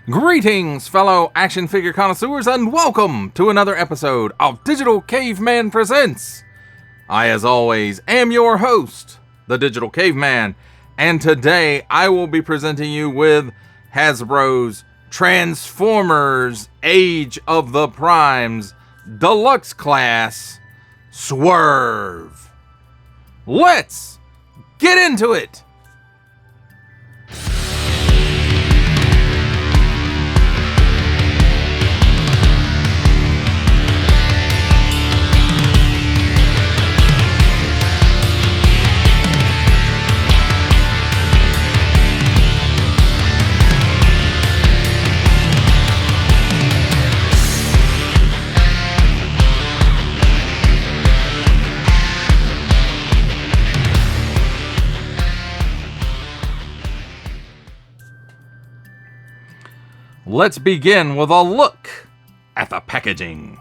Greetings, fellow action figure connoisseurs, and welcome to another episode of Digital Caveman Presents. I, as always, am your host, the Digital Caveman, and today I will be presenting you with Hasbro's Transformers Age of the Primes Deluxe Class Swerve. Let's get into it! Let's begin with a look at the packaging.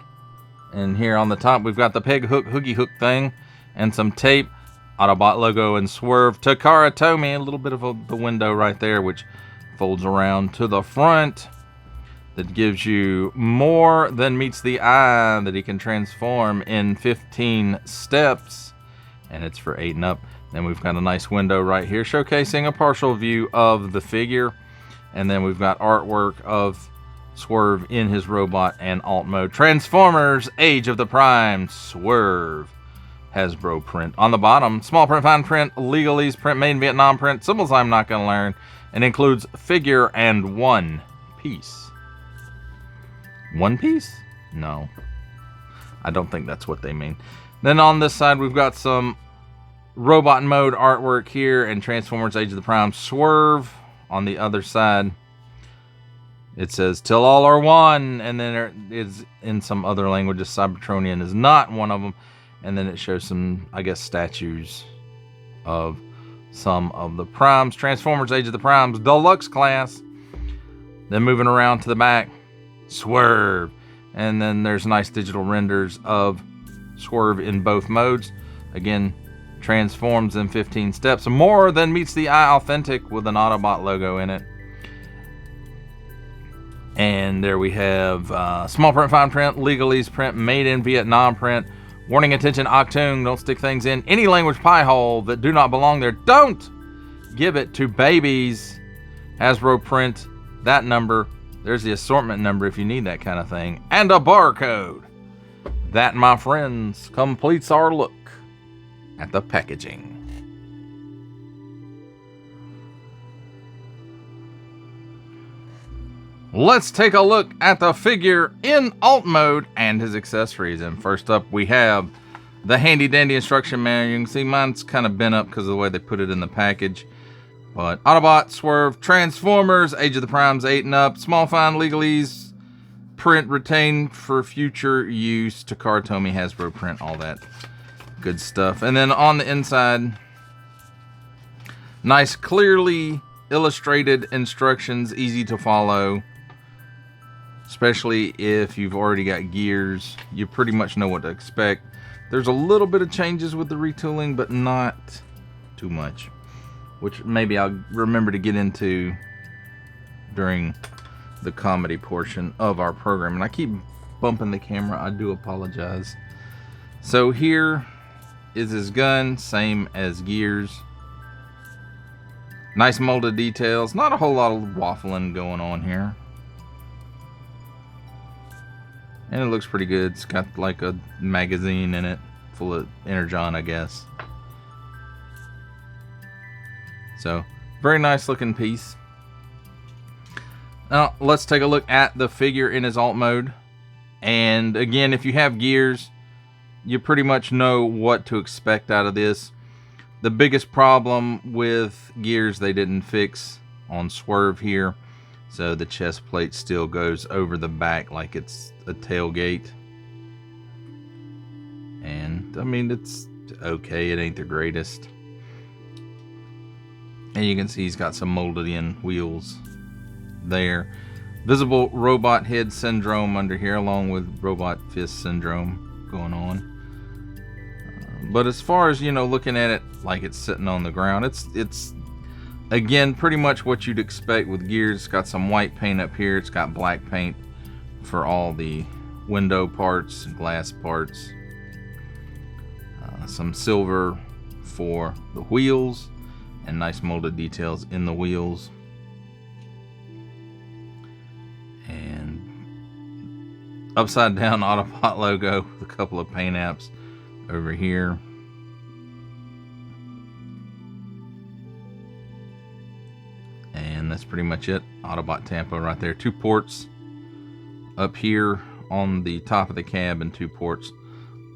And here on the top, we've got the peg hook, hoogie hook thing, and some tape, Autobot logo, and Swerve. Takara Tomy, a little bit of the window right there, which folds around to the front. That gives you more than meets the eye that he can transform in 15 steps. And it's for 8 and up. Then we've got a nice window right here showcasing a partial view of the figure. And then we've got artwork of Swerve in his robot and alt mode. Transformers Age of the Primes Swerve Hasbro print. On the bottom, small print, fine print, legalese print, made in Vietnam print, symbols I'm not going to learn, and includes figure and one piece. One piece? No. I don't think that's what they mean. Then on this side, we've got some robot mode artwork here and Transformers Age of the Primes Swerve. On the other side, it says, "Till all are one," and then there is in some other languages. Cybertronian is not one of them. And then it shows some, I guess, statues of some of the Primes. Transformers Age of the Primes Deluxe Class. Then moving around to the back, Swerve. And then there's nice digital renders of Swerve in both modes. Again, transforms in 15 steps, more than meets the eye, authentic, with an Autobot logo in it. And there we have small print, fine print, legalese print, made in Vietnam print. Warning, attention, Octoon, don't stick things in any language pie hole that do not belong there. Don't give it to babies. Hasbro print, that number. There's the assortment number if you need that kind of thing. And a barcode. That, my friends, completes our look at the packaging. Let's take a look at the figure in alt mode and his accessories. And first up, we have the handy dandy instruction manual. You can see mine's kind of bent up because of the way they put it in the package. But Autobot, Swerve, Transformers, Age of the Primes 8 and up, small fine legalese, print retained for future use, Takara Tomy, Hasbro print, all that good stuff. And then on the inside, nice clearly illustrated instructions, easy to follow, especially if you've already got gears. You pretty much know what to expect. There's a little bit of changes with the retooling, but not too much, which maybe I'll remember to get into during the comedy portion of our program. And I keep bumping the camera, I do apologize. So here is his gun, same as gears. Nice molded details, not a whole lot of waffling going on here. And it looks pretty good. It's got like a magazine in it, full of Energon, I guess. So, very nice looking piece. Now, let's take a look at the figure in his alt mode. And again, if you have gears, you pretty much know what to expect out of this. The biggest problem with gears they didn't fix on Swerve here. So the chest plate still goes over the back like it's a tailgate. And I mean, it's okay. It ain't the greatest. And you can see he's got some molded in wheels there. Visible robot head syndrome under here, along with robot fist syndrome going on. But as far as, you know, looking at it like it's sitting on the ground, it's Again, pretty much what you'd expect with gears. It's got some white paint up here. It's got black paint for all the window parts, glass parts. Some silver for the wheels, and nice molded details in the wheels. And upside down Autobot logo with a couple of paint apps over here. And that's pretty much it. Autobot Tampa right there. 2 ports up here on the top of the cab and 2 ports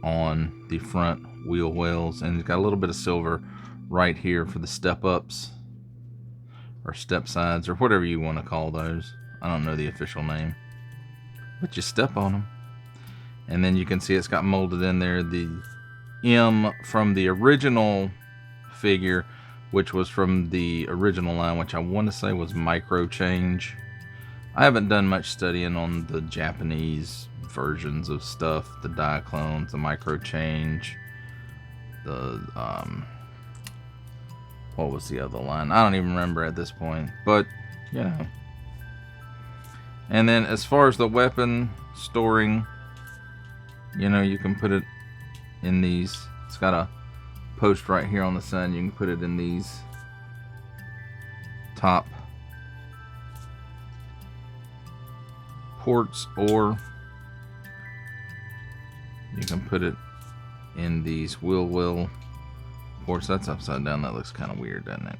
on the front wheel wells. And it's got a little bit of silver right here for the step ups or step sides or whatever you want to call those. I don't know the official name, but you step on them. And then you can see it's got molded in there the M from the original figure, which was from the original line, which I want to say was Micro Change. I haven't done much studying on the Japanese versions of stuff, the Diaclones, the Micro Change, the what was the other line? I don't even remember at this point, but you know. And then as far as the weapon storing, you know, you can put it in these. It's got a post right here on the side. You can put it in these top ports, or you can put it in these wheel well ports. That's upside down. That looks kind of weird, doesn't it?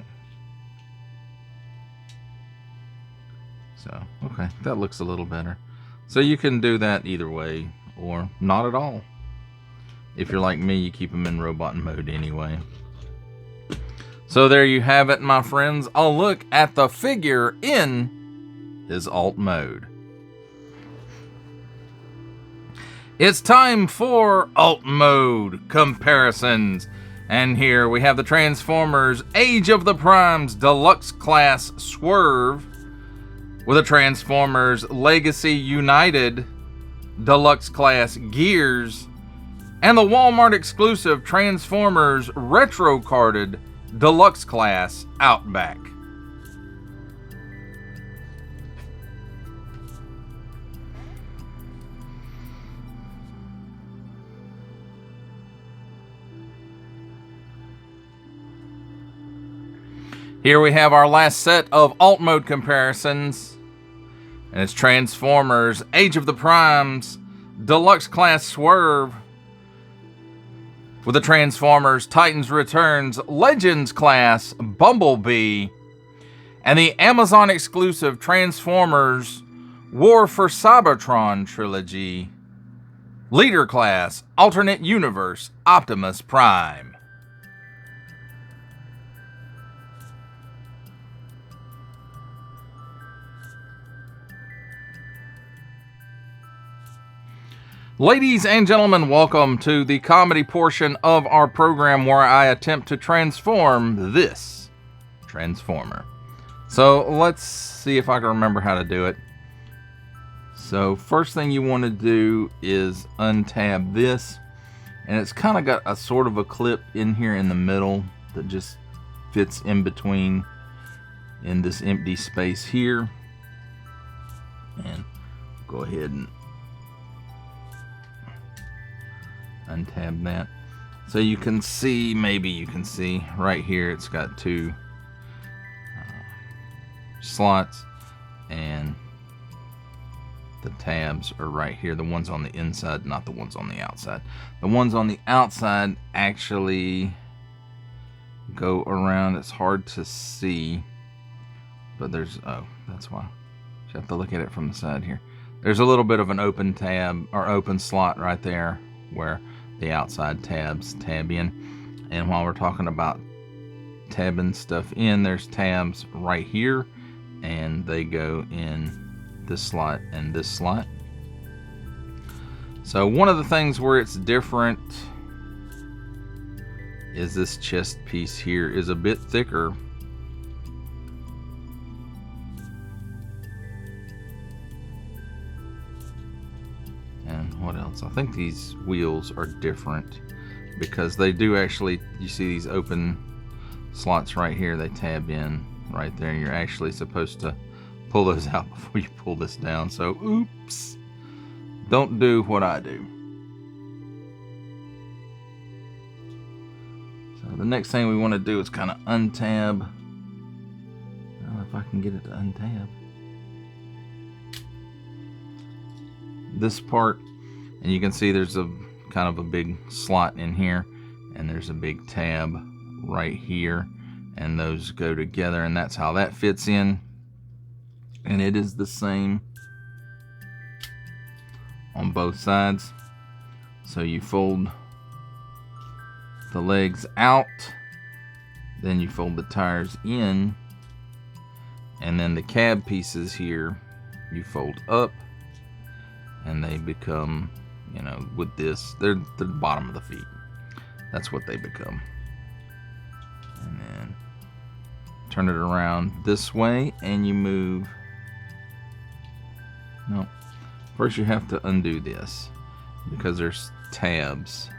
So, okay, that looks a little better. So you can do that either way, or not at all. If you're like me, you keep them in robot mode anyway. So there you have it, my friends. A look at the figure in his alt mode. It's time for alt mode comparisons. And here we have the Transformers Age of the Primes Deluxe Class Swerve with a Transformers Legacy United Deluxe Class Gears and the Walmart exclusive Transformers Retro Carded Deluxe Class Outback. Here we have our last set of alt mode comparisons, and it's Transformers Age of the Primes Deluxe Class Swerve with the Transformers Titans Returns Legends Class Bumblebee and the Amazon exclusive Transformers War for Cybertron Trilogy Leader Class Alternate Universe Optimus Prime. Ladies and gentlemen, welcome to the comedy portion of our program where I attempt to transform this Transformer. So let's see if I can remember how to do it. So first thing you want to do is untab this, and it's kind of got a sort of a clip in here in the middle that just fits in between in this empty space here. And go ahead and untab that. So you can see, maybe you can see right here, it's got 2 slots, and the tabs are right here. The ones on the inside, not the ones on the outside. The ones on the outside actually go around. It's hard to see, but there's, oh, that's why. You have to look at it from the side here. There's a little bit of an open tab or open slot right there where the outside tabs tab in. And while we're talking about tabbing stuff in, there's tabs right here, and they go in this slot and this slot. So one of the things where it's different is this chest piece here is a bit thicker. What else? I think these wheels are different because they do actually, you see these open slots right here, they tab in right there. You're actually supposed to pull those out before you pull this down. So, oops. Don't do what I do. So the next thing we want to do is kind of untab. Well, if I can get it to untab. This part, and you can see there's a kind of a big slot in here, and there's a big tab right here, and those go together, and that's how that fits in. And it is the same on both sides. So you fold the legs out, then you fold the tires in, and then the cab pieces here you fold up, and they become, you know, with this, they're the bottom of the feet. That's what they become. And then turn it around this way, and you move. No, first you have to undo this because there's tabs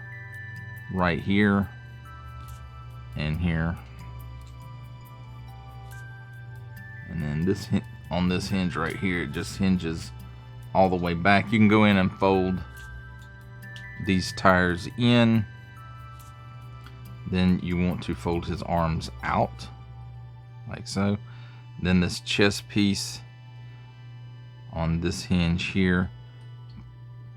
right here and here, and then this on this hinge right here, it just hinges all the way back. You can go in and fold these tires in. Then you want to fold his arms out like so. Then this chest piece on this hinge here,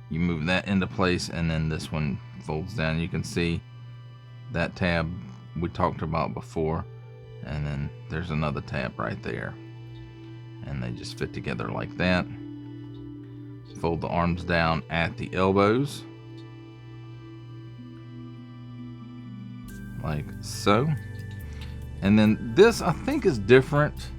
you move that into place, and then this one folds down. You can see that tab we talked about before, and then there's another tab right there, and they just fit together like that. Fold the arms down at the elbows like so. And then this I think is different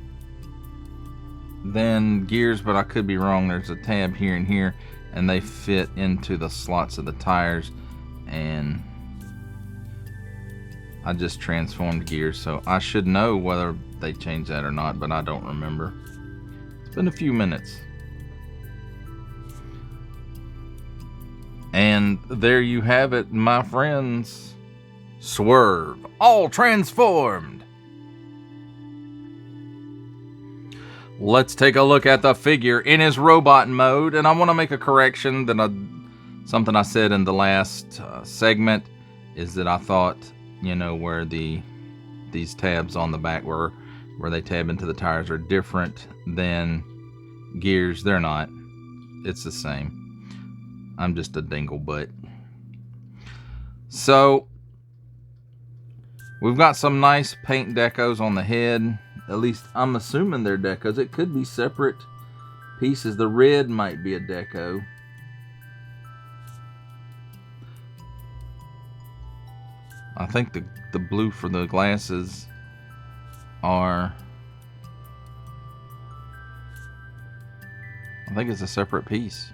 than gears, but I could be wrong. There's a tab here and here, and they fit into the slots of the tires, and I just transformed gears, so I should know whether they changed that or not, but I don't remember. It's been a few minutes. And there you have it, my friends. Swerve, all transformed. Let's take a look at the figure in his robot mode, and I want to make a correction that something I said in the last segment is that I thought, you know, where these tabs on the back where they tab into the tires are different than gears. They're not. It's the same. I'm just a dinglebutt. So we've got some nice paint decos on the head. At least I'm assuming they're decos. It could be separate pieces. The red might be a deco. I think the blue for the glasses are, I think it's a separate piece.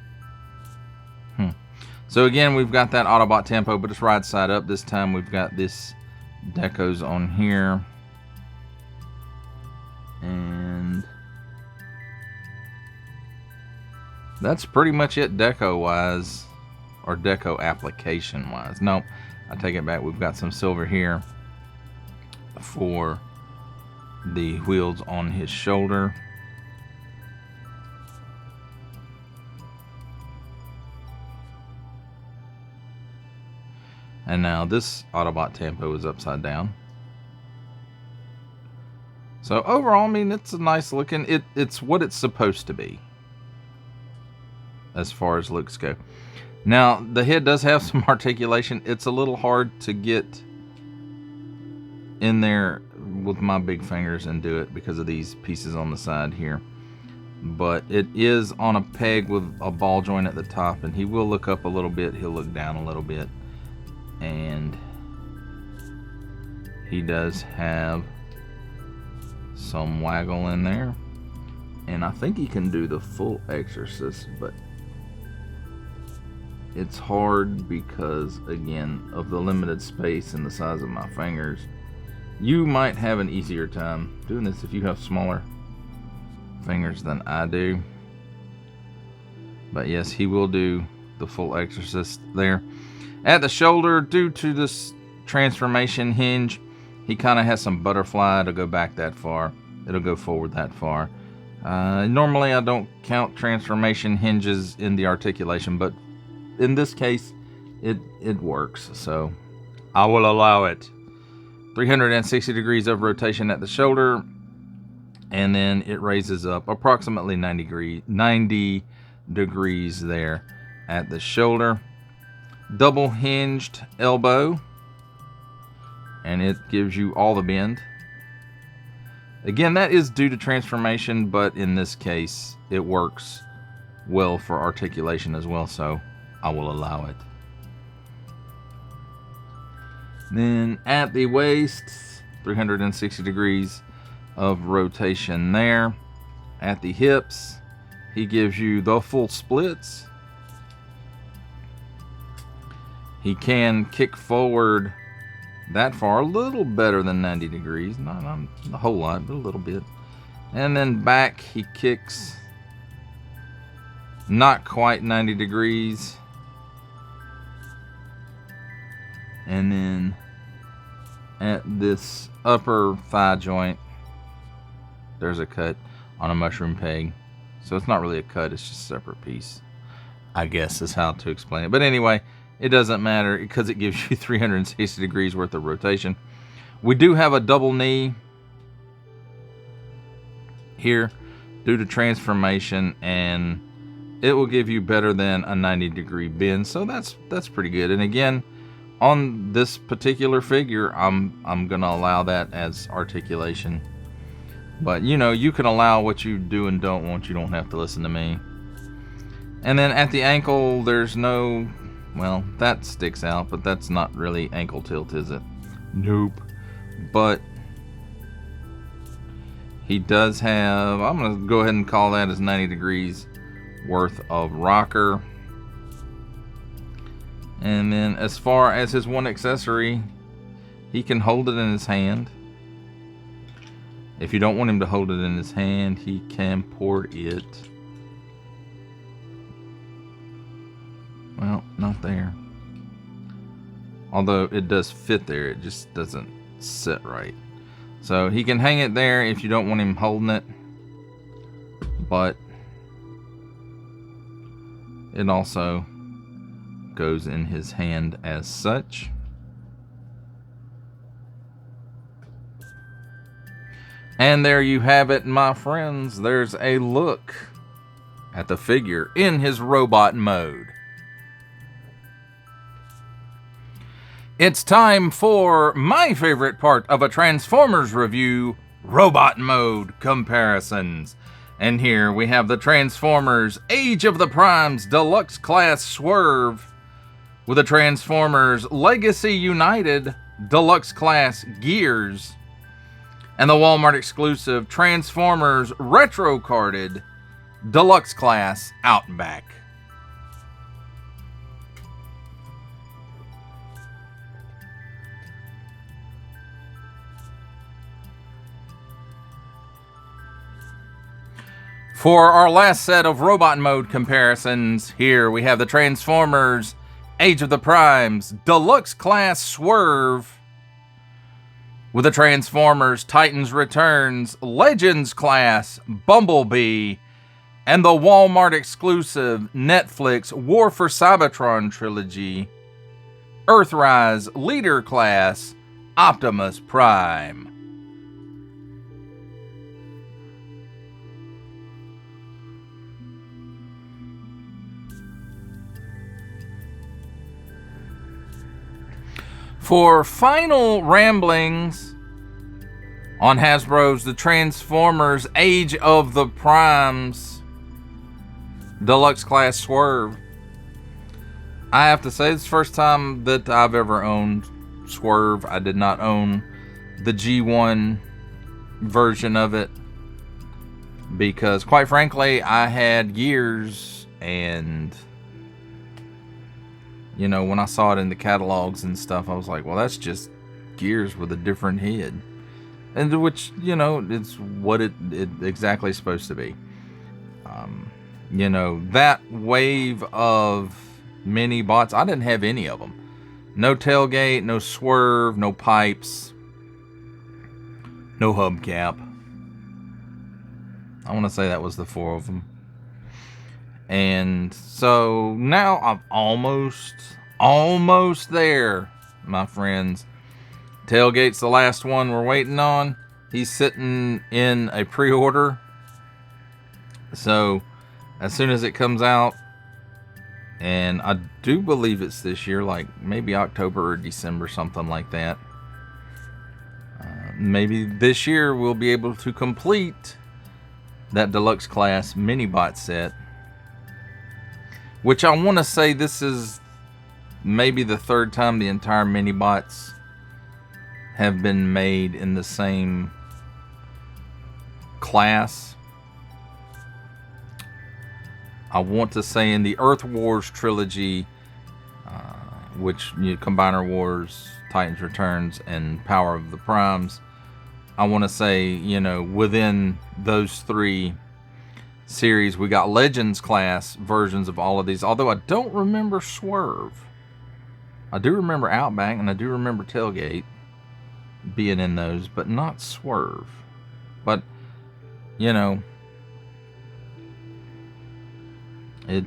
So again, we've got that Autobot tempo, but it's right side up. This time we've got this decos on here. And that's pretty much it deco wise, or deco application wise. Nope, I take it back. We've got some silver here for the wheels on his shoulder. And now this Autobot tempo is upside down. So overall, I mean, it's a nice looking, it's what it's supposed to be as far as looks go. Now, the head does have some articulation. It's a little hard to get in there with my big fingers and do it because of these pieces on the side here. But it is on a peg with a ball joint at the top, and he will look up a little bit, he'll look down a little bit. And he does have some waggle in there, and I think he can do the full exorcist, but it's hard because, again, of the limited space and the size of my fingers. You might have an easier time doing this if you have smaller fingers than I do, but yes, he will do the full exorcist there. At the shoulder, due to this transformation hinge, he kind of has some butterfly to go back that far. it'll go forward that far. Normally I don't count transformation hinges in the articulation, but in this case it works, so I will allow it. 360 degrees of rotation at the shoulder, and then it raises up approximately 90 degrees there at the shoulder. Double hinged elbow, and it gives you all the bend. Again, that is due to transformation, but in this case it works well for articulation as well, so I will allow it. Then at the waist, 360 degrees of rotation there. At the hips, he gives you the full splits. He can kick forward that far, a little better than 90 degrees, not a whole lot, but a little bit. And then back, he kicks not quite 90 degrees. And then at this upper thigh joint, there's a cut on a mushroom peg. So it's not really a cut, it's just a separate piece, I guess is how to explain it. But anyway, it doesn't matter because it gives you 360 degrees worth of rotation. We do have a double knee here due to transformation, and it will give you better than a 90-degree bend. So that's pretty good. And again, on this particular figure, I'm gonna allow that as articulation. But you know, you can allow what you do and don't want. You don't have to listen to me. And then at the ankle, there's no, well, that sticks out, but that's not really ankle tilt, is it? Nope. But he does have, I'm gonna go ahead and call that as 90 degrees worth of rocker. And then as far as his one accessory, he can hold it in his hand. If you don't want him to hold it in his hand, he can port it. Well, not there. Although it does fit there, it just doesn't sit right. So he can hang it there if you don't want him holding it. But it also goes in his hand as such. And there you have it, my friends. There's a look at the figure in his robot mode. It's time for my favorite part of a Transformers review, robot mode comparisons. And here we have the Transformers Age of the Primes Deluxe Class Swerve with the Transformers Legacy United Deluxe Class Gears and the Walmart exclusive Transformers Retro Carded Deluxe Class Outback. For our last set of robot mode comparisons, here we have the Transformers Age of the Primes Deluxe Class Swerve with the Transformers Titans Returns Legends Class Bumblebee and the Walmart exclusive Netflix War for Cybertron trilogy Earthrise Leader Class Optimus Prime. For final ramblings on Hasbro's The Transformers Age of the Primes Deluxe Class Swerve, I have to say it's the first time that I've ever owned Swerve. I did not own the G1 version of it because, quite frankly, I had Gears, and you know, when I saw it in the catalogs and stuff, I was like, well, that's just Gears with a different head. And which, you know, it's what it exactly is supposed to be. You know, that wave of mini bots, I didn't have any of them. No tailgate, no swerve, no pipes, no hubcap. I want to say that was the 4 of them. And so now I'm almost there, my friends. Tailgate's the last one we're waiting on. He's sitting in a pre-order. So as soon as it comes out, and I do believe it's this year, like maybe October or December, something like that. Maybe this year we'll be able to complete that deluxe class mini bot set, which I want to say this is maybe the 3rd time the entire mini bots have been made in the same class. I want to say in the Earth Wars trilogy, which Combiner Wars, Titans Returns, and Power of the Primes, I want to say, within those 3 series, we got Legends class versions of all of these. Although I don't remember Swerve. I do remember Outback, and I do remember Tailgate being in those, but not Swerve. But, it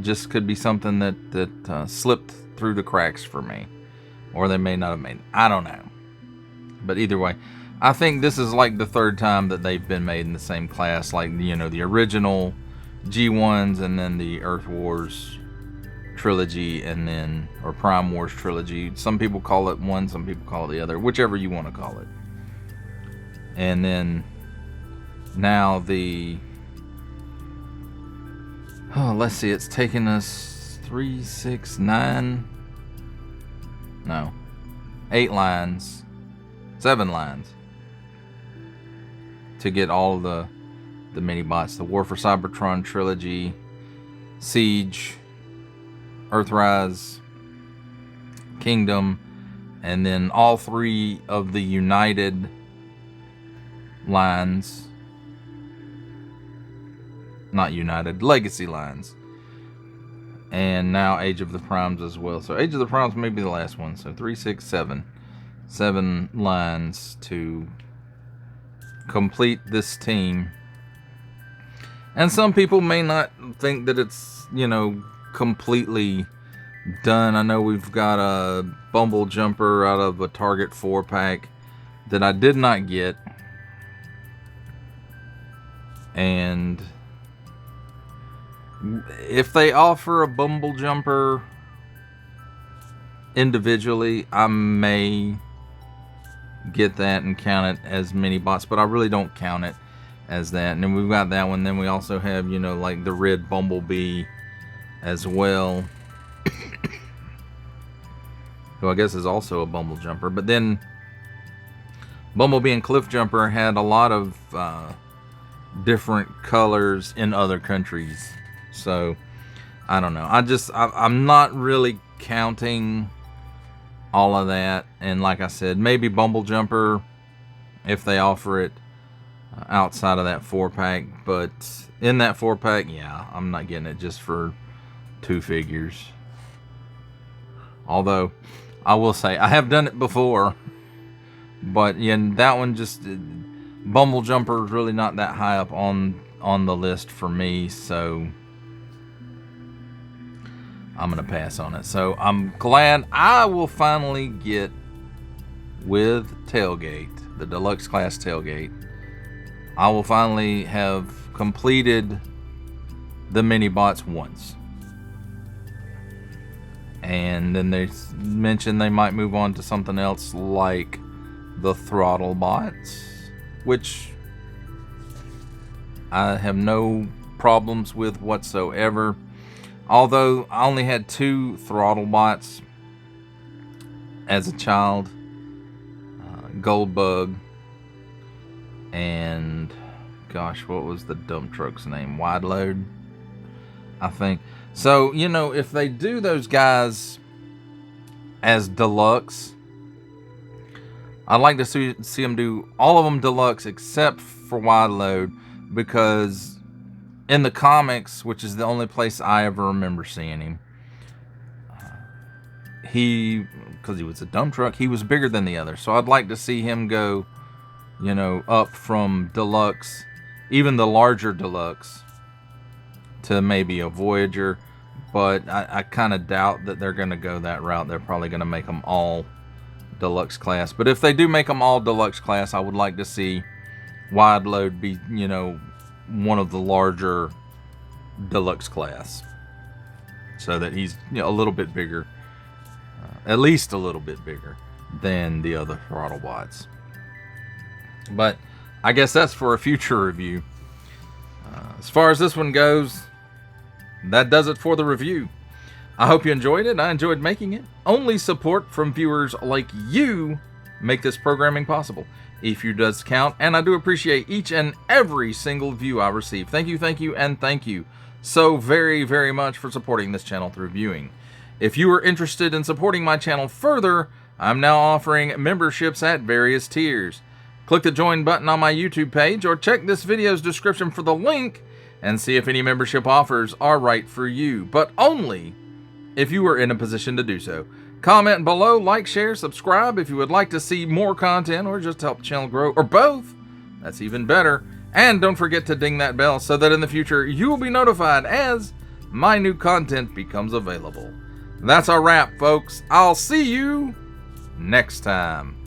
just could be something that slipped through the cracks for me. Or they may not have made it. I don't know. But either way, I think this is like the 3rd time that they've been made in the same class. Like, the original G1s, and then the Earth Wars trilogy, and then, or Prime Wars trilogy. Some people call it one, some people call it the other. Whichever you want to call it. And then, now the... Oh, let's see, it's taken us 3, 6, 9... No. 8 lines. 7 lines. To get all the mini bots. The War for Cybertron trilogy. Siege. Earthrise. Kingdom. And then all 3 of the United lines. Not United, Legacy lines. And now Age of the Primes as well. So Age of the Primes may be the last one. So 3, 6, 7. 7 lines to complete this team. And some people may not think that it's, completely done. I know we've got a Bumble Jumper out of a Target 4-pack that I did not get. And if they offer a Bumble Jumper individually, I may get that and count it as mini bots, but I really don't count it as that. And then we've got that one. Then we also have, like the red Bumblebee as well, who I guess is also a Bumble Jumper. But then Bumblebee and Cliff Jumper had a lot of different colors in other countries. So, I don't know. I'm not really counting all of that. And like I said, maybe Bumble Jumper if they offer it outside of that 4-pack. But in that 4-pack, yeah, I'm not getting it just for 2 figures. Although, I will say, I have done it before. But, yeah, that one just... Bumble Jumper is really not that high up on the list for me, so I'm going to pass on it. So I'm glad I will finally get with Tailgate, the Deluxe Class Tailgate. I will finally have completed the mini bots once. And then they mentioned they might move on to something else like the throttle bots, which I have no problems with whatsoever. Although I only had 2 throttle bots as a child, Goldbug and gosh, what was the dump truck's name? Wide Load, I think. So, if they do those guys as deluxe, I'd like to see them do all of them deluxe except for Wide Load, because in the comics, which is the only place I ever remember seeing him, because he was a dump truck, he was bigger than the others. So I'd like to see him go, up from deluxe even the larger deluxe to maybe a Voyager, but I kind of doubt that they're going to go that route. They're probably going to make them all deluxe class. But if they do make them all deluxe class, I would like to see wide load be, you know, one of the larger deluxe class, so that he's, you know, a little bit bigger, at least a little bit bigger than the other throttle bots. But I guess that's for a future review. As far as this one goes, that does it for the review. I hope you enjoyed it. I enjoyed making it. Only support from viewers like you make this programming possible. If you does count, and I do appreciate each and every single view I receive. Thank you, and thank you so very, very much for supporting this channel through viewing. If you are interested in supporting my channel further, I'm now offering memberships at various tiers. Click the join button on my YouTube page, or check this video's description for the link and see if any membership offers are right for you, but only if you are in a position to do so. Comment below, like, share, subscribe if you would like to see more content or just help the channel grow, or both. That's even better. And don't forget to ding that bell so that in the future you will be notified as my new content becomes available. That's our wrap, folks. I'll see you next time.